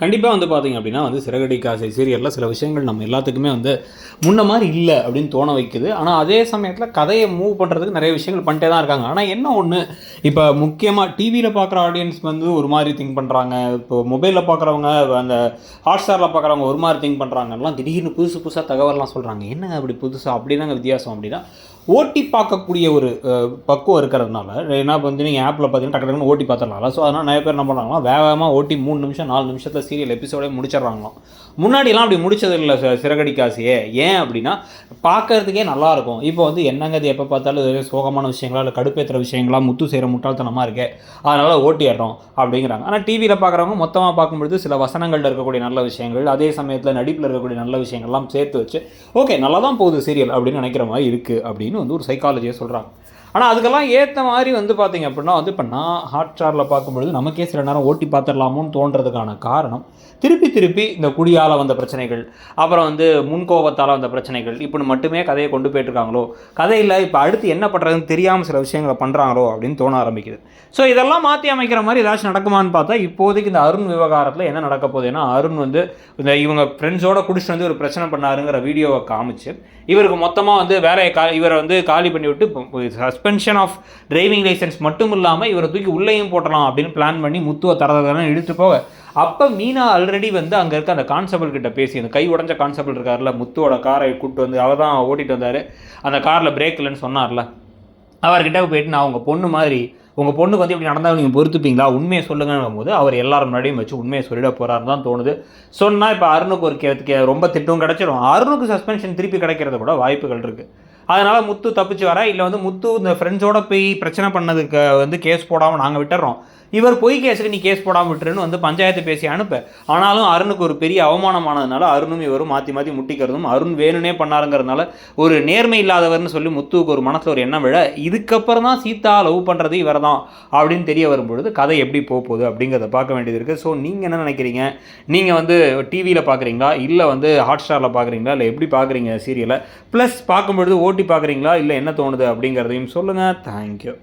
கண்டிப்பாக வந்து பார்த்திங்க அப்படின்னா வந்து சிறகடிக்க ஆசை சீரியலில் சில விஷயங்கள் நம்ம எல்லாத்துக்குமே வந்து முன்ன மாதிரி இல்லை அப்படின்னு தோண வைக்குது. ஆனால் அதே சமயத்தில் கதையை மூவ் பண்ணுறதுக்கு நிறைய விஷயங்கள் பண்ணிட்டே தான் இருக்காங்க. ஆனால் என்ன ஒன்று, இப்போ முக்கியமாக டிவியில் பார்க்குற ஆடியன்ஸ் வந்து ஒரு மாதிரி திங்க் பண்ணுறாங்க, இப்போ மொபைலில் பார்க்குறவங்க அந்த ஹாட்ஸ்டாரில் பார்க்குறவங்க ஒரு மாதிரி திங்க் பண்ணுறாங்கலாம், திடீர்னு புதுசு புதுசாக தகவல்லாம் சொல்கிறாங்க. என்னங்க அப்படி புதுசாக அப்படிதாங்க வித்தியாசம் அப்படின்னா ஓட்டி பார்க்கக்கூடிய ஒரு பக்குவம் இருக்கிறதுனால, ஏன்னா இப்போ வந்து நீங்கள் ஆப்பில் பார்த்தீங்கன்னா டக்கு டக்குன்னு ஓட்டி பார்த்துடலாம். ஸோ அதனால் நிறைய பேர் என்ன பண்ணுறாங்களா, வேகமாக ஓட்டி 3 நிமிஷம் 4 நிமிஷத்தில் சீரியல் எபிசோடே முடிச்சிடறாங்களாம். முன்னாடிலாம் அப்படி முடிச்சது இல்லை சிறகடிக்க ஆசையே. ஏன் அப்படின்னா பார்க்கறதுக்கே நல்லாயிருக்கும். இப்போ வந்து என்னங்க இது எப்போ பார்த்தாலும் சோகமான விஷயங்களா இல்லை கடுப்பேற்றுற விஷயங்களா, முத்து செய்கிற முட்டாள்தனமாக இருக்கே, அதனால் ஓட்டிடுறோம் அப்படிங்கிறாங்க. ஆனால் டிவியில் பார்க்குறவங்க மொத்தமாக பார்க்கும்பொழுது சில வசனங்களில் இருக்கக்கூடிய நல்ல விஷயங்கள், அதே சமயத்தில் நடிப்பில் இருக்கக்கூடிய நல்ல விஷயங்கள்லாம் சேர்த்து வச்சு ஓகே நல்லா தான் போகுது சீரியல் அப்படின்னு நினைக்கிற மாதிரி இருக்குது அப்படின்னு வந்து ஒரு சைக்காலஜியை சொல்கிறாங்க. ஆனால் அதுக்கெல்லாம் ஏற்ற மாதிரி வந்து பார்த்திங்க அப்படின்னா வந்து இப்போ நான் ஹாட்ஸ்டாரில் பார்க்கும்பொழுது நமக்கே சில நேரம் ஓட்டி பார்த்துடலாமோன்னு தோன்றதுக்கான காரணம், திருப்பி இந்த குடியால் வந்த பிரச்சனைகள், அப்புறம் வந்து முன்கோபத்தால் வந்த பிரச்சனைகள், இப்படி மட்டுமே கதையை கொண்டு போயிட்டுருக்காங்களோ, கதையில் இப்போ அடுத்து என்ன பண்ணுறதுன்னு தெரியாமல் சில விஷயங்களை பண்ணுறாங்களோ அப்படின்னு தோண ஆரம்பிக்குது. ஸோ இதெல்லாம் மாற்றி அமைக்கிற மாதிரி ஏதாச்சும் நடக்குமான்னு பார்த்தா இப்போதைக்கு இந்த அருண் விவகாரத்தில் என்ன நடக்க போகுது, ஏன்னா அருண் வந்து இந்த இவங்க ஃப்ரெண்ட்ஸோட குடிச்சிட்டு வந்து ஒரு பிரச்சனை பண்ணாருங்கிற வீடியோவை காமிச்சு இவருக்கு மொத்தமாக வந்து வேலையை இவரை வந்து காலி பண்ணி விட்டு சஸ்பென்ஷன் ஆஃப் டிரைவிங் லைசன்ஸ் மட்டும் இல்லாமல் இவரை தூக்கி உள்ளேயும் போட்டலாம் அப்படின்னு பிளான் பண்ணி முத்துவை தரதெல்லாம் இழுத்து போக, அப்போ மீனா ஆல்ரெடி வந்து அங்கே இருக்க அந்த கான்ஸ்டபிள் கிட்ட பேசி, அந்த கை உடஞ்ச கான்ஸ்டபிள் இருக்கார்ல, முத்துவோட காரை கூப்பிட்டு வந்து அவர் தான் ஓட்டிகிட்டு வந்தார், அந்த காரில் பிரேக் இல்லைன்னு சொன்னார்ல, அவர்கிட்ட போயிட்டு நான் உங்கள் பொண்ணு மாதிரி, உங்கள் பொண்ணுக்கு வந்து இப்படி நடந்தால் நீங்கள் பொறுத்துப்பீங்களா, உண்மையை சொல்லுங்கன்னும் போது அவர் எல்லாரும் முன்னாடியும் வச்சு உண்மையை சொல்லிட போகிறாருன்னு தான் தோணுது. சொன்னால் இப்போ அருணுக்கு ஒரு ரொம்ப திட்டம் கிடச்சிடும். அருணுக்கு சஸ்பென்ஷன் திருப்பி கிடைக்கிறது கூட வாய்ப்புகள் இருக்குது. அதனால் முத்து தப்பிச்சு வர, இல்லை வந்து முத்து இந்த ஃப்ரெண்ட்ஸோடு போய் பிரச்சனை பண்ணதுக்கு வந்து கேஸ் போடாமல் நாங்கள் விட்டுறோம், இவர் பொய் கேஸுக்கு நீ கேஸ் போடாமல் விட்டுருன்னு வந்து பஞ்சாயத்து பேசி அனுப்ப. ஆனாலும் அருணுக்கு ஒரு பெரிய அவமானமானதுனால அருணும் இவரும் மாற்றி மாற்றி முட்டிக்கிறதும், அருண் வேணுனே பண்ணாருங்கிறதுனால ஒரு நேர்மை இல்லாதவர்னு சொல்லி முத்துவுக்கு ஒரு மனசில் ஒரு எண்ணம் விழ, இதுக்கப்புறம் தான் சீதா லவ் பண்ணுறது இவர் தான் அப்படின்னு தெரிய வரும்பொழுது கதை எப்படி போகுது அப்படிங்கிறத பார்க்க வேண்டியது இருக்குது. ஸோ நீங்கள் என்ன நினைக்கிறீங்க? நீங்கள் வந்து டிவியில் பார்க்குறீங்களா, இல்லை வந்து ஹாட்ஸ்டாரில் பார்க்குறீங்களா, இல்லை எப்படி பார்க்குறீங்க சீரியலை? ப்ளஸ் பார்க்கும்பொழுது ஓட்டி பார்க்குறீங்களா, இல்லை என்ன தோணுது அப்படிங்கிறதையும் சொல்லுங்கள். தேங்க்யூ.